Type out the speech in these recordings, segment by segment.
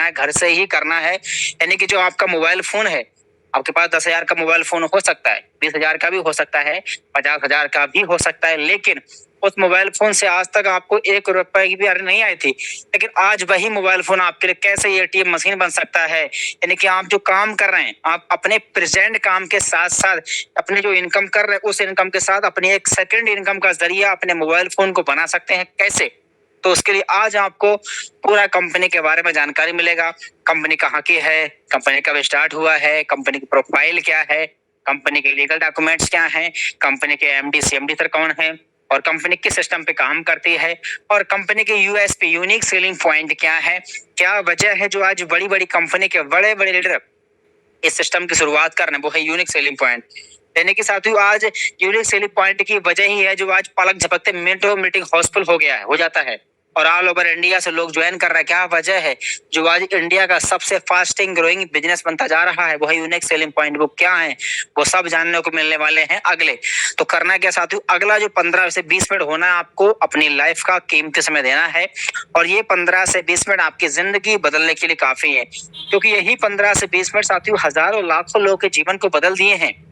है, घर से ही करना है। यानी कि जो आपका मोबाइल फ़ोन है, आपके पास 10,000 का मोबाइल फ़ोन हो सकता है, 20,000 का भी हो सकता है, 50,000 का भी हो सकता है, लेकिन उस मोबाइल फ़ोन से आज तक आपको ₹1 की भी अर्निंग नहीं आई थी। लेकिन आज वही मोबाइल फ़ोन आपके लिए कैसे एटीएम मशीन बन सकता है। यानी कि आप जो काम कर रहे हैं, आप अपने प्रेज़ेंट काम के साथ-साथ अपनी जो इनकम कर रहे हैं, उस इनकम के साथ अपनी एक सेकंड इनकम का ज़रिया अपने मोबाइल फ़ोन को बना सकते हैं, कैसे? तो उसके लिए आज आपको पूरा कंपनी के बारे में जानकारी मिलेगा। कंपनी कहाँ की है, कंपनी कब स्टार्ट हुआ है, कंपनी की प्रोफाइल क्या है, कंपनी के लीगल डॉक्यूमेंट्स क्या हैं, कंपनी के एमडी, सीएमडी सर कौन हैं और कंपनी किस सिस्टम पे काम करती है और कंपनी के यूएसपी, यूनिक सेलिंग पॉइंट क्या है, क्या वजह है जो आज बड़ी-बड़ी कंपनी के बड़े-बड़े लीडर इस सिस्टम की शुरुआत कर रहे हैं, वो है यूनिक सेलिंग पॉइंट। यानी कि साथियों आज यूनिक सेलिंग पॉइंट की वजह ही है जो आज पलक झपकते मिनटों मीटिंग हाउसफुल हो गया है, हो जाता है और ऑल ओवर इंडिया से लोग ज्वाइन कर रहे हैं। क्या वजह है जो आज इंडिया का सबसे फास्टिंग ग्रोइंग बिजनेस बनता जा रहा है, वो है यूनिक सेलिंग पॉइंट। वो क्या है, वो सब जानने को मिलने वाले हैं अगले। तो करना क्या साथियों, अगला जो 15 से 20 मिनट होना है, आपको अपनी लाइफ का कीमती समय देना है और ये 15 से 20 मिनट आपकी जिंदगी बदलने के लिए काफी है, क्योंकि यही 15 से 20 मिनट साथियों हजारों लाखों लोगों के जीवन को बदल दिए हैं।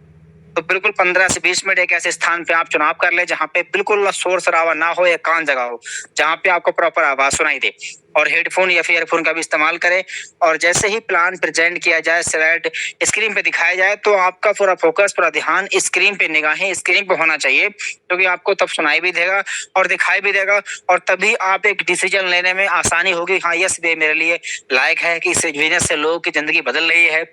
तो बिल्कुल 15 से 20 मिनट एक ऐसे स्थान पे आप चुनाव कर ले जहाँ पे बिल्कुल ना शोर शराबा ना हो, या कान जगह हो, जहाँ पे आपको प्रॉपर आवाज सुनाई दे और हेडफोन या फिर ईयरफोन का भी इस्तेमाल करें। और जैसे ही प्लान प्रेजेंट किया जाए, स्लाइड स्क्रीन पे दिखाया जाए, तो आपका पूरा फोकस, पूरा ध्यान स्क्रीन पे, निगाहें स्क्रीन पे होना चाहिए, क्योंकि आपको तब सुनाई भी देगा और दिखाई भी देगा और तभी आप एक डिसीजन लेने में आसानी होगी। हाँ, यस, ये मेरे लिए लायक है कि इस बिजनेस से लोगों की जिंदगी बदल रही है।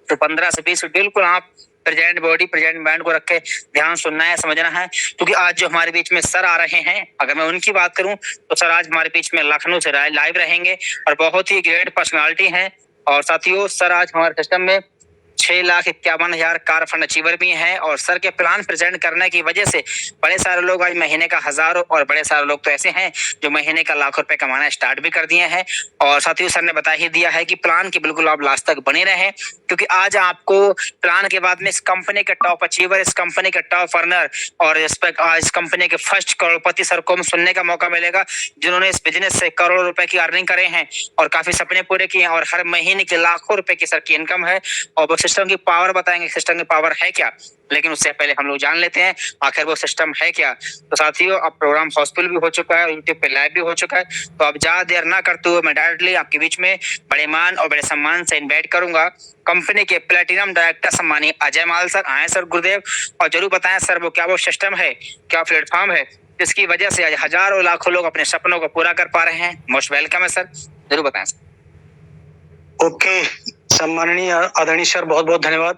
तो 15 से 20 बिल्कुल आप प्रेजेंट बॉडी, प्रेजेंट माइंड को रख के ध्यान सुनना है, समझना है। क्योंकि आज जो हमारे बीच में सर आ रहे हैं, अगर मैं उनकी बात करूं तो सर आज हमारे बीच में लखनऊ से लाइव रहेंगे और बहुत ही ग्रेट पर्सनालिटी हैं। और साथियों सर आज हमारे सिस्टम में 6,51,000 कार फंड अचीवर भी हैं और सर के प्लान प्रेजेंट करने की वजह से बड़े सारे लोग आज महीने का हजारों और बड़े सारे लोग तो ऐसे हैं जो महीने का लाखों रुपए कमाना स्टार्ट भी कर दिए हैं। और साथियों सर ने बता ही दिया है कि प्लान की बिल्कुल आप लास्ट तक बने रहें, क्योंकि आज आपको प्लान के बाद में इस कंपनी के टॉप अचीवर, इस कंपनी के टॉप अर्नर और इस कंपनी के फर्स्ट करोड़पति सर को सुनने का मौका मिलेगा, जिन्होंने इस बिजनेस से करोड़ों रुपए की अर्निंग करे हैं और काफी सपने पूरे किए हैं और हर महीने के लाखों रुपए की सर की इनकम है। और वो सिस्टम की पावर बताएंगे, सिस्टम की पावर है क्या, लेकिन उससे पहले हम लोग जान लेते हैं आखिर वो सिस्टम है क्या। तो साथियों अब प्रोग्राम हाउसफुल भी हो चुका है, यूट्यूब पे लाइव भी हो चुका है, तो अब ज्यादा देर ना करते हुए मैं डायरेक्टली आपके बीच में बड़े मान और बड़े सम्मान से इन्वाइट करूंगा कंपनी के प्लेटिनम डायरेक्टर सम्मानीय अजय माल सर। आए सर गुरुदेव, और जरूर बताएं सर वो क्या वो सिस्टम है, क्या प्लेटफॉर्म है जिसकी वजह से आज हजारों लाखों लोग अपने सपनों को पूरा कर पा रहे हैं। मोस्ट वेलकम है सर, जरूर बताएं सर। ओके, सम्माननीय आदरणीय सर, बहुत बहुत धन्यवाद।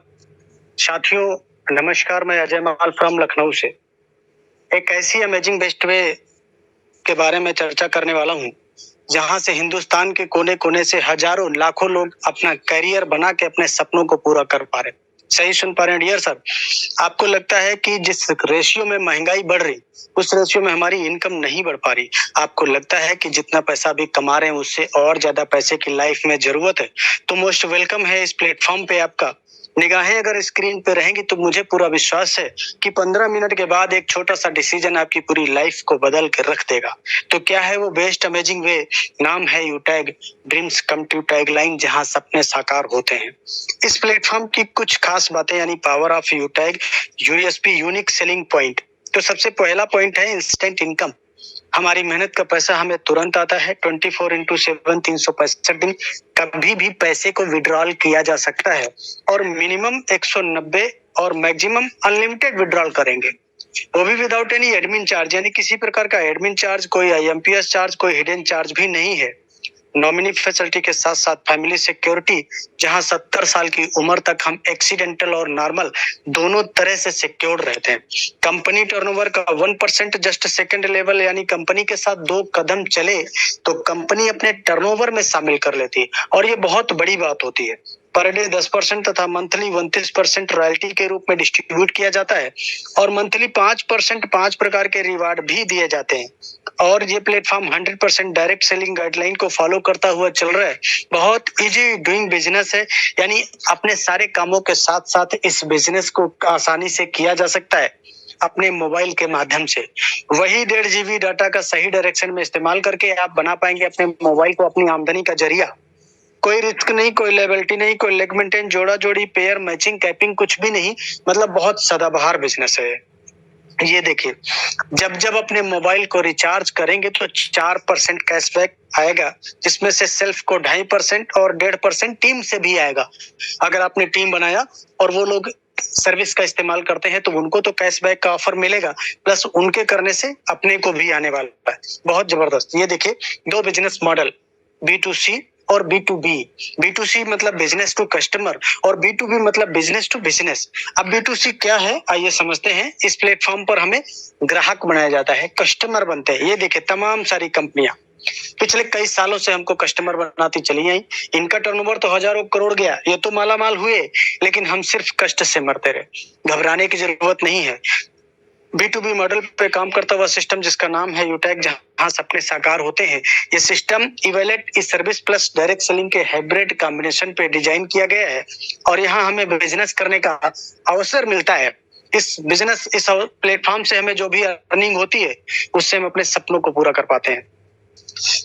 साथियों नमस्कार, मैं अजय माल फ्रॉम लखनऊ से एक ऐसी अमेजिंग बेस्ट वे के बारे में चर्चा करने वाला हूं, जहां से हिंदुस्तान के कोने कोने से हजारों लाखों लोग अपना करियर बना के अपने सपनों को पूरा कर पा रहे। सही सुन पा रहे हैं डियर सर? आपको लगता है कि जिस रेशियो में महंगाई बढ़ रही, उस रेशियो में हमारी इनकम नहीं बढ़ पा रही। आपको लगता है कि जितना पैसा भी कमा रहे हैं उससे और ज्यादा पैसे की लाइफ में जरूरत है, तो मोस्ट वेलकम है इस प्लेटफॉर्म पे आपका। निगाहें अगर स्क्रीन पे रहेंगी तो मुझे पूरा विश्वास है कि 15 मिनट के बाद एक छोटा सा डिसीजन आपकी पूरी लाइफ को बदल के रख देगा। तो क्या है वो बेस्ट अमेजिंग वे? नाम है यूटैग, ड्रीम्स कम ट्रू टैगलाइन, जहां सपने साकार होते हैं। इस प्लेटफॉर्म की कुछ खास बातें यानी पावर ऑफ यूटैग, यूएसपी, यूनिक सेलिंग पॉइंट। तो सबसे पहला पॉइंट है इंस्टेंट इनकम। हमारी मेहनत का पैसा हमें तुरंत आता है। 24/7 365 दिन कभी भी पैसे को विड्रॉल किया जा सकता है और मिनिमम 190 और मैक्सिमम अनलिमिटेड विड्रॉल करेंगे, वो भी विदाउट एनी एडमिन चार्ज। यानी किसी प्रकार का एडमिन चार्ज, कोई आईएमपीएस चार्ज, कोई हिडन चार्ज भी नहीं है। नॉमिनी फैसिलिटी के साथ साथ फैमिली सिक्योरिटी, जहां 70 साल की उम्र तक हम एक्सीडेंटल और नॉर्मल दोनों तरह से सिक्योर्ड रहते हैं। कंपनी टर्नओवर का 1% जस्ट सेकंड लेवल, यानी कंपनी के साथ 2 कदम चले तो कंपनी अपने टर्नओवर में शामिल कर लेती है और ये बहुत बड़ी बात होती है। पर डे 10% तथा मंथली 29% रॉयल्टी के रूप में डिस्ट्रीब्यूट किया जाता है और मंथली 5% 5 प्रकार के रिवार्ड भी दिए जाते हैं। और ये प्लेटफॉर्म 100% डायरेक्ट सेलिंग गाइडलाइन को फॉलो करता हुआ चल रहा है। बहुत इजी डूइंग बिजनेस है, यानी अपने सारे कामों के साथ साथ इस बिजनेस को आसानी से किया जा सकता है अपने मोबाइल के माध्यम से। वही 1.5 GB डाटा का सही डायरेक्शन में इस्तेमाल करके आप बना पाएंगे अपने मोबाइल को अपनी आमदनी का जरिया। कोई रिस्क नहीं, कोई लायबिलिटी नहीं, कोई लेग मेंटेन, जोड़ा जोड़ी, पेयर मैचिंग, कैपिंग कुछ भी नहीं। मतलब बहुत सदाबहार बिजनेस है। ये देखिए, जब जब अपने मोबाइल को रिचार्ज करेंगे तो 4% कैशबैक आएगा, जिसमें से सेल्फ को 2.5% और 1.5% टीम से भी आएगा। अगर आपने टीम बनाया और वो लोग सर्विस का इस्तेमाल करते हैं तो उनको तो कैशबैक का ऑफर मिलेगा, प्लस उनके करने से अपने को भी आने वाला है। बहुत जबरदस्त। ये देखिए, दो बिजनेस मॉडल, B2C और B2B। B2C मतलब बिजनेस टू कस्टमर और B2B मतलब बिजनेस टू बिजनेस। अब B2C क्या है, आइए समझते हैं। इस प्लेटफॉर्म पर हमें ग्राहक बनाया जाता है, कस्टमर बनते हैं। ये देखिए, तमाम सारी कंपनियां पिछले कई सालों से हमको कस्टमर बनाती चली आई। इनका टर्नओवर तो हजारों करोड़ गया, ये तो मालामाल हुए, लेकिन हम सिर्फ कष्ट से मरते रहे। घबराने की जरूरत नहीं है। B2B मॉडल पे काम करता हुआ सिस्टम जिसका नाम है यूटैग, जहां सपने साकार होते हैं। ये सिस्टम इवैलेट इस सर्विस प्लस डायरेक्ट सेलिंग के हाइब्रिड कॉम्बिनेशन पे डिजाइन किया गया है और यहाँ हमें बिजनेस करने का अवसर मिलता है। इस प्लेटफॉर्म से हमें जो भी अर्निंग होती है उससे हम अपने सपनों को पूरा कर पाते हैं।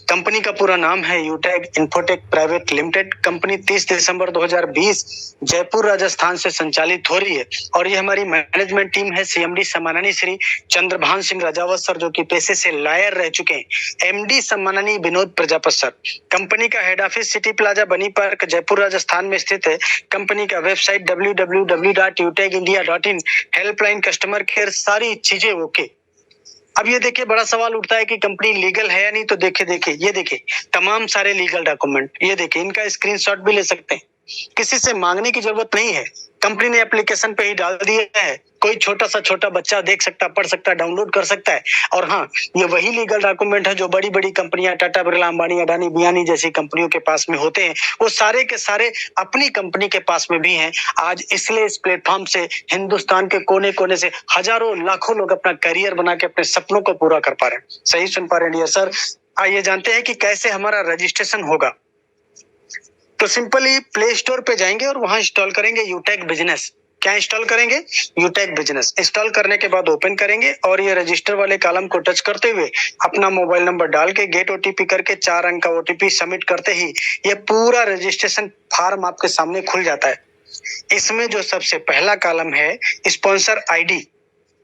कंपनी का पूरा नाम है यूटैग इन्फोटेक प्राइवेट लिमिटेड। कंपनी 30 दिसंबर 2020 जयपुर राजस्थान से संचालित हो रही है और ये हमारी मैनेजमेंट टीम है। CMD सम्माननीय श्री चंद्रभान सिंह राजावत सर, जो कि पेशे से लॉयर रह चुके हैं। MD सम्माननीय विनोद प्रजापत सर। कंपनी का हेड ऑफिस सिटी प्लाजा बनी पार्क जयपुर राजस्थान में स्थित है। कंपनी का website www.utegindia.in, helpline, customer care, सारी चीजें ओके। अब ये देखिए, बड़ा सवाल उठता है कि कंपनी लीगल है या नहीं। तो देखिए, ये देखिए तमाम सारे लीगल डॉक्यूमेंट। ये देखिए, इनका स्क्रीनशॉट भी ले सकते हैं, किसी से मांगने की जरूरत नहीं है। कंपनी ने एप्लीकेशन पे ही डाल दिया है। कोई छोटा सा छोटा बच्चा देख सकता, पढ़ सकता, डाउनलोड कर सकता है। और हाँ, ये वही लीगल डॉक्यूमेंट है जो बड़ी बड़ी कंपनियां टाटा, बिरला, अंबानी, अडानी, बियानी जैसी कंपनियों के पास में होते हैं। वो सारे के सारे अपनी कंपनी के पास में भी हैं। आज इसलिए इस प्लेटफॉर्म से हिंदुस्तान के कोने कोने से हजारों लाखों लोग अपना करियर बना के अपने सपनों को पूरा कर पा रहे हैं। सही सुन पा रहे हैं डियर सर। आइए जानते हैं कि कैसे हमारा रजिस्ट्रेशन होगा। तो सिंपली प्ले स्टोर पे जाएंगे और वहां इंस्टॉल करेंगे यूटैग बिजनेस। क्या इंस्टॉल करेंगे? यूटैग बिजनेस। इंस्टॉल करने के बाद ओपन करेंगे और ये रजिस्टर वाले कॉलम को टच करते हुए अपना मोबाइल नंबर डाल के गेट OTP करके 4 अंक का OTP सबमिट करते ही ये पूरा रजिस्ट्रेशन फॉर्म आपके सामने खुल जाता है। इसमें जो सबसे पहला कॉलम है, स्पॉन्सर ID,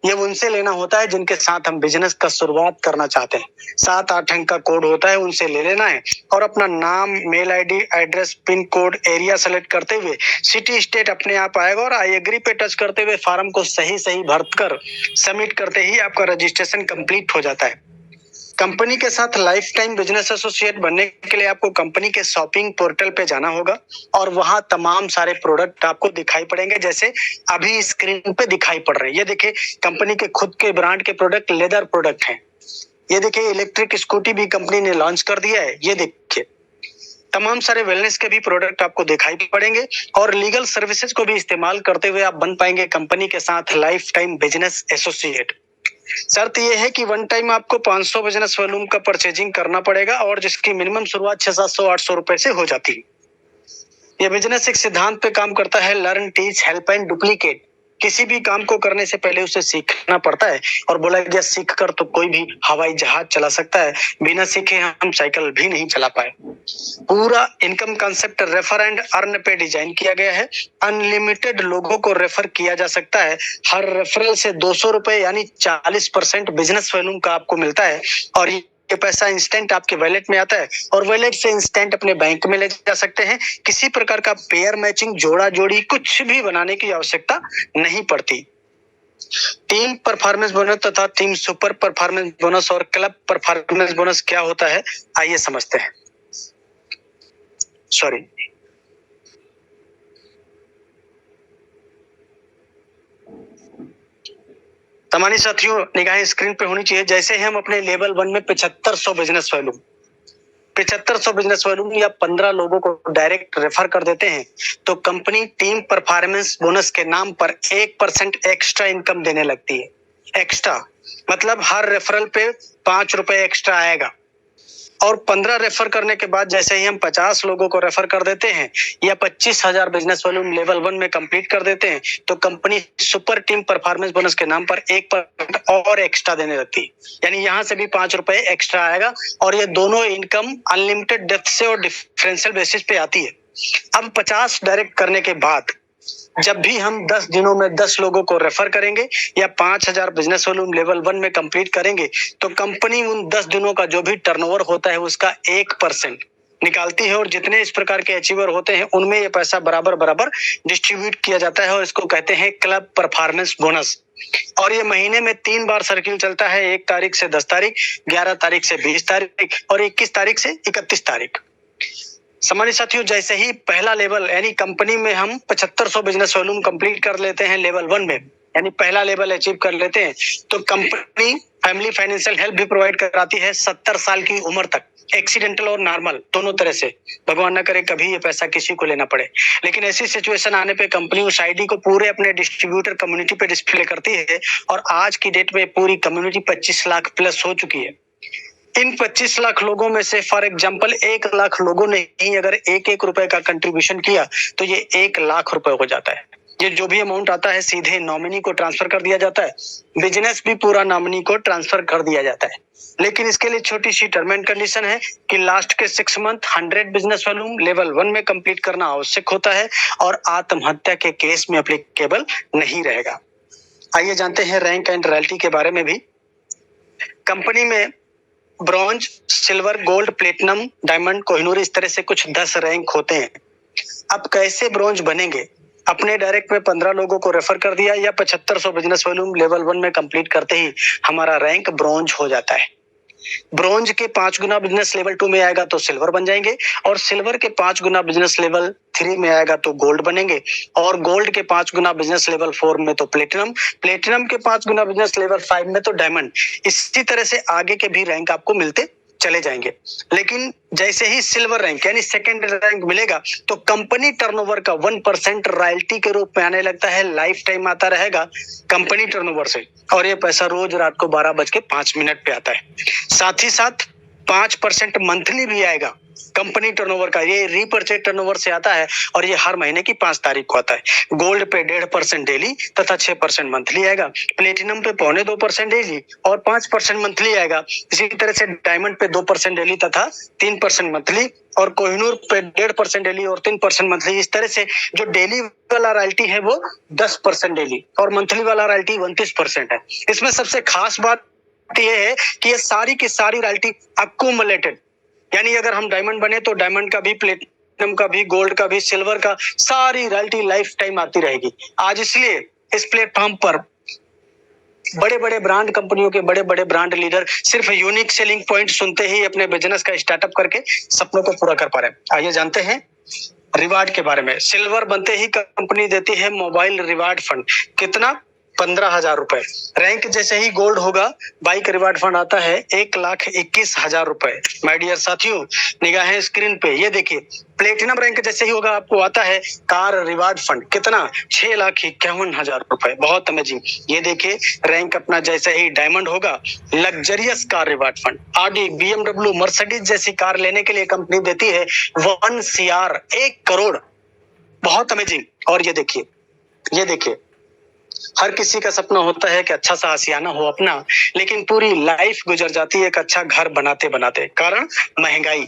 ये उनसे लेना होता है जिनके साथ हम बिजनेस का शुरुआत करना चाहते हैं। 7-8 अंक का कोड होता है, उनसे ले लेना है और अपना नाम, mail ID, address, pin code, area select करते हुए सिटी स्टेट अपने आप आएगा और आई एग्री पे टच करते हुए फॉर्म को सही सही भरकर सबमिट करते ही आपका रजिस्ट्रेशन कंप्लीट हो जाता है। कंपनी के साथ लाइफ टाइम बिजनेस एसोसिएट बनने के लिए आपको कंपनी के शॉपिंग पोर्टल पे जाना होगा और वहां तमाम सारे प्रोडक्ट आपको दिखाई पड़ेंगे, जैसे अभी स्क्रीन पे दिखाई पड़ रहे हैं। ये देखिए, कंपनी के खुद के ब्रांड के प्रोडक्ट लेदर प्रोडक्ट हैं। ये देखिए, इलेक्ट्रिक स्कूटी भी कंपनी ने लॉन्च कर दिया है। ये देखिए, तमाम सारे वेलनेस के भी प्रोडक्ट आपको दिखाई पड़ेंगे और लीगल सर्विसेज को भी इस्तेमाल करते हुए आप बन पाएंगे कंपनी के साथ लाइफ टाइम बिजनेस एसोसिएट। शर्त यह है कि वन टाइम आपको 500 बिजनेस वॉल्यूम का परचेजिंग करना पड़ेगा और जिसकी मिनिमम शुरुआत 600-700-800 रुपए से हो जाती है। यह बिजनेस एक सिद्धांत पे काम करता है, learn, teach, help and duplicate. किसी भी काम को करने से पहले उसे सीखना पड़ता है और बोला गया सीख कर तो कोई भी हवाई जहाज चला सकता है, बिना सीखे हम साइकिल भी नहीं चला पाए। पूरा income concept refer and earn पे डिजाइन किया गया है। अनलिमिटेड लोगों को रेफर किया जा सकता है। हर रेफरल से 200 रुपए यानी 40% बिजनेस वॉल्यूम का आपको मिलता है और ये पैसा इंस्टेंट आपके वॉलेट में आता है और वॉलेट से इंस्टेंट अपने बैंक में ले जा सकते हैं। किसी प्रकार का पेयर मैचिंग, जोड़ा जोड़ी कुछ भी बनाने की आवश्यकता नहीं पड़ती। टीम परफॉर्मेंस बोनस तथा टीम सुपर परफॉर्मेंस बोनस और क्लब परफॉर्मेंस बोनस क्या होता है, आइए समझते हैं। सॉरी, तमानी साथियों, निगाहें स्क्रीन पे होनी चाहिए। जैसे हम अपने लेवल 1 में 7500 बिजनेस वॉल्यूम या 15 लोगों को डायरेक्ट रेफर कर देते हैं तो कंपनी टीम परफॉर्मेंस बोनस के नाम पर 1% एक्स्ट्रा इनकम देने लगती है। एक्स्ट्रा मतलब हर रेफरल पे 5 रुपए एक्स्ट्रा आएगा। और 15 रेफर करने के बाद जैसे ही हम 50 लोगों को रेफर कर देते हैं या 25,000 बिजनेस वॉल्यूम लेवल 1 में कंप्लीट कर देते हैं तो company super team performance bonus के नाम पर 1% और एक्स्ट्रा देने लगती है। यानी यहाँ से भी 5 रुपए एक्स्ट्रा आएगा और ये दोनों इनकम अनलिमिटेड डेप्थ से और डिफरेंशियल बेसिस पे आती है। अब 50 डायरेक्ट करने के बाद जब भी हम 10 दिनों में 10 लोगों को रेफर करेंगे या 5,000 बिजनेस वॉल्यूम लेवल 1 में कंप्लीट करेंगे तो कंपनी उन 10 दिनों का जो भी टर्नओवर होता है उसका 1% निकालती है और जितने इस प्रकार के अचीवर होते हैं उनमें ये पैसा बराबर बराबर डिस्ट्रीब्यूट किया जाता है और इसको कहते हैं क्लब परफॉर्मेंस बोनस। और ये महीने में 3 बार सर्किल चलता है, 1 तारीख से 10 तारीख, 11 तारीख से 20 तारीख और 21 तारीख से 31 तारीख। सम्मानित साथियों, जैसे ही पहला लेवल यानी कंपनी में हम 7500 बिजनेस वॉल्यूम कंप्लीट कर लेते हैं लेवल 1 में, यानी पहला लेवल अचीव कर लेते हैं तो कंपनी फैमिली फाइनेंशियल हेल्प भी प्रोवाइड कराती है 70 साल की उम्र तक, एक्सीडेंटल और नॉर्मल दोनों तरह से। भगवान न करे कभी ये पैसा किसी को लेना पड़े, लेकिन ऐसी सिचुएशन आने पे कंपनी उस आईडी को पूरे अपने डिस्ट्रीब्यूटर कम्युनिटी पे डिस्प्ले करती है और आज की डेट में पूरी कम्युनिटी 25 लाख प्लस हो चुकी है। इन 25 लाख लोगों में से फॉर एग्जांपल 1 लाख लोगों ने ही अगर 1-1 रुपए का कंट्रीब्यूशन किया तो ये 1 लाख रुपए हो जाता है। ये जो भी अमाउंट आता है सीधे नॉमिनी को ट्रांसफर कर दिया जाता है, बिजनेस भी पूरा नॉमिनी को ट्रांसफर कर दिया जाता है। लेकिन इसके लिए छोटी सी टर्म एंड कंडीशन है कि लास्ट के 6 मंथ 100 बिजनेस वॉल्यूम लेवल 1 में कंप्लीट करना आवश्यक होता है और आत्महत्या के केस में एप्लीकेबल नहीं रहेगा। आइए जानते हैं रैंक एंड रॉयल्टी के बारे में भी। कंपनी में bronze, silver, gold, platinum, diamond, Kohinoor इस तरह से कुछ 10 रैंक होते हैं। अब कैसे ब्रॉन्ज बनेंगे? अपने डायरेक्ट में 15 लोगों को रेफर कर दिया या 7500 बिजनेस वॉल्यूम लेवल 1 में कंप्लीट करते ही हमारा रैंक ब्रॉन्ज हो जाता है। ब्रॉन्ज के 5 गुना बिजनेस लेवल 2 में आएगा तो सिल्वर बन जाएंगे और सिल्वर के 5 गुना बिजनेस लेवल 3 में आएगा तो गोल्ड बनेंगे और गोल्ड के 5 गुना बिजनेस लेवल 4 में तो प्लेटिनम, प्लेटिनम के 5 गुना बिजनेस लेवल 5 में तो डायमंड। इसी तरह से आगे के भी रैंक आपको मिलते चले जाएंगे। लेकिन जैसे ही सिल्वर रैंक यानी सेकंड रैंक मिलेगा तो कंपनी टर्नओवर का 1% रॉयल्टी के रूप में आने लगता है, लाइफ टाइम आता रहेगा कंपनी टर्नओवर से और ये पैसा रोज रात को 12:05 पे आता है। साथ ही साथ 5% मंथली भी आएगा कंपनी टर्नओवर का, ये रीपर्चेज टर्नओवर से आता है और ये हर महीने की 5 तारीख को आता है। गोल्ड पे 1.5% डेली तथा 6% मंथली आएगा, प्लेटिनम पे 0.25% डेली और 5% मंथली आएगा। इसी तरह से डायमंड पे 2% डेली तथा 3% मंथली और कोहिनूर पे 1.5% डेली और 3% मंथली। इस तरह से जो डेली वाला रॉयल्टी है वो 10% डेली और मंथली वाला रॉयल्टी 29% है। इसमें सबसे खास बात ये है कि ये सारी की सारी रॉयल्टी अक्यूमुलेटेड, यानी अगर हम डायमंड बने तो डायमंड का भी, प्लेटिनम का भी, गोल्ड का भी, सिल्वर का, सारी रॉयल्टी लाइफ टाइम आती रहेगी। आज इसलिए इस प्लेटफॉर्म पर बड़े बड़े ब्रांड कंपनियों के बड़े बड़े ब्रांड लीडर सिर्फ यूनिक सेलिंग पॉइंट सुनते ही अपने बिजनेस का स्टार्टअप करके सपनों को पूरा कर पा रहे हैं। आइए जानते हैं रिवार्ड के बारे में। सिल्वर बनते ही कंपनी देती है मोबाइल रिवार्ड फंड, कितना? 15,000 रुपए। रैंक जैसे ही गोल्ड होगा बाइक रिवार्ड फंड आता है 1,21,000 रुपए। माय डियर साथियों, निगाहें स्क्रीन पे, ये देखिए प्लेटिनम रैंक जैसे ही होगा आपको आता है कार रिवार्ड फंड, कितना? 6,51,000 रुपए। बहुत अमेजिंग। ये देखिए रैंक अपना जैसे ही डायमंड होगा luxurious car reward fund, Audi, BMW, Mercedes जैसी कार लेने के लिए कंपनी देती है 1 CR, 1 करोड़। बहुत अमेजिंग। और ये देखिए हर किसी का सपना होता है कि अच्छा सा आशियाना हो अपना, लेकिन पूरी लाइफ गुजर जाती है एक अच्छा घर बनाते बनाते। कारण महंगाई।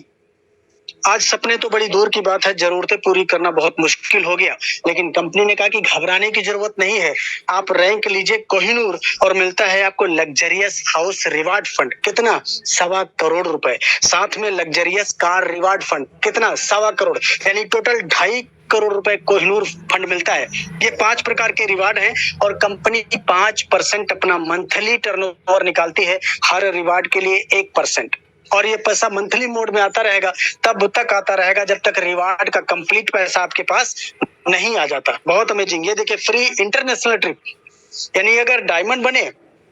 आज सपने तो बड़ी दूर की बात है, जरूरतें पूरी करना बहुत मुश्किल हो गया, लेकिन कंपनी ने कहा कि घबराने की जरूरत नहीं है। आप रैंक लीजिए कोहिनूर और मिलता है आपको लग्जरियस हाउस रिवार्ड फंड, कितना? 1.25 करोड़ रुपए। साथ में लग्जरियस कार रिवार्ड फंड, कितना? 1.25 करोड़, यानी टोटल 2.5 करोड़ रुपए कोहिनूर फंड मिलता है। ये 5 प्रकार के रिवार्ड हैं और कंपनी 5% अपना मंथली टर्नओवर निकालती है हर रिवार्ड के लिए 1%। और ये पैसा मंथली मोड में आता रहेगा, तब तक आता रहेगा जब तक रिवार्ड का कंप्लीट पैसा आपके पास नहीं आ जाता। बहुत अमेजिंग। ये देखिए फ्री इंटरनेशनल ट्रिप, यानी अगर डायमंड बने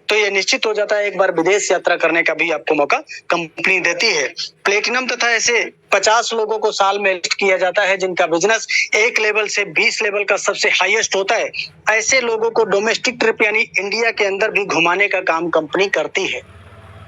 तो ये निश्चित हो जाता है एक बार विदेश यात्रा करने का भी आपको मौका कंपनी देती है। प्लेटिनम तथा ऐसे 50 लोगों को साल में लिस्ट किया जाता है जिनका बिजनेस 1 लेवल से 20 लेवल का सबसे हाईएस्ट होता है। ऐसे लोगों को डोमेस्टिक ट्रिप यानी इंडिया के अंदर भी घुमाने का काम कंपनी करती है।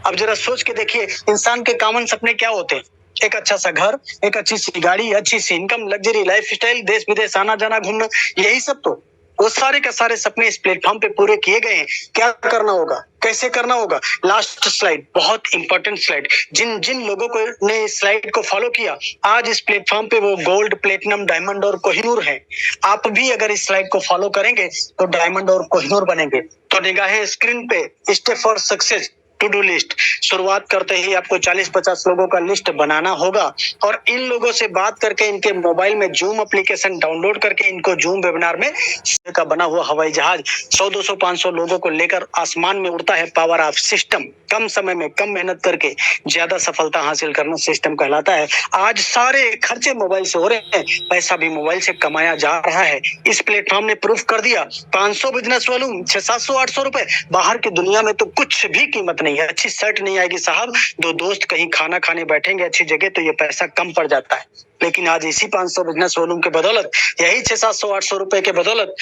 अब जरा सोच के देखिए, इंसान के कॉमन सपने क्या होते हैं? एक अच्छा सा घर, एक अच्छी सी गाड़ी, अच्छी सी इनकम, लग्जरी लाइफस्टाइल, देश विदेश आना जाना घूमना, यही सब तो। वो सारे के सारे सपने इस प्लेटफॉर्म पे पूरे किए गए हैं। क्या करना होगा, कैसे करना होगा? लास्ट स्लाइड, बहुत इंपॉर्टेंट स्लाइड। जिन जिन लोगों को ने इस स्लाइड को फॉलो किया, आज इस प्लेटफॉर्म पे वो गोल्ड, प्लेटिनम, डायमंड और कोहिनूर है। आप भी अगर इस स्लाइड को फॉलो करेंगे तो डायमंड और कोहिनूर बनेंगे। तो निगाहें स्क्रीन पे, step for success, to do list. शुरुआत करते ही आपको 40-50 लोगों का लिस्ट बनाना होगा और इन लोगों से बात करके इनके मोबाइल में जूम एप्लीकेशन डाउनलोड करके इनको जूम वेबिनार में का बना हुआ हवाई जहाज 100, 200, 500 लोगों को लेकर आसमान में उड़ता है। पावर ऑफ सिस्टम, कम समय में कम मेहनत करके ज्यादा सफलता हासिल करना सिस्टम कहलाता है। आज सारे खर्चे मोबाइल से हो रहे हैं, पैसा भी मोबाइल से कमाया जा रहा है। इस प्लेटफॉर्म ने प्रूफ कर दिया। 500 बिजनेस वॉल्यूम, 600, 800 रुपए, बाहर की दुनिया में तो कुछ भी कीमत नहीं है। अच्छी शर्ट नहीं आएगी साहब, दो दोस्त कहीं खाना खाने बैठेंगे अच्छी जगह तो ये पैसा कम पड़ जाता है। लेकिन आज इसी 500 बिजनेस वॉल्यूम के बदौलत, यही 600, 700, 800 रुपए के बदौलत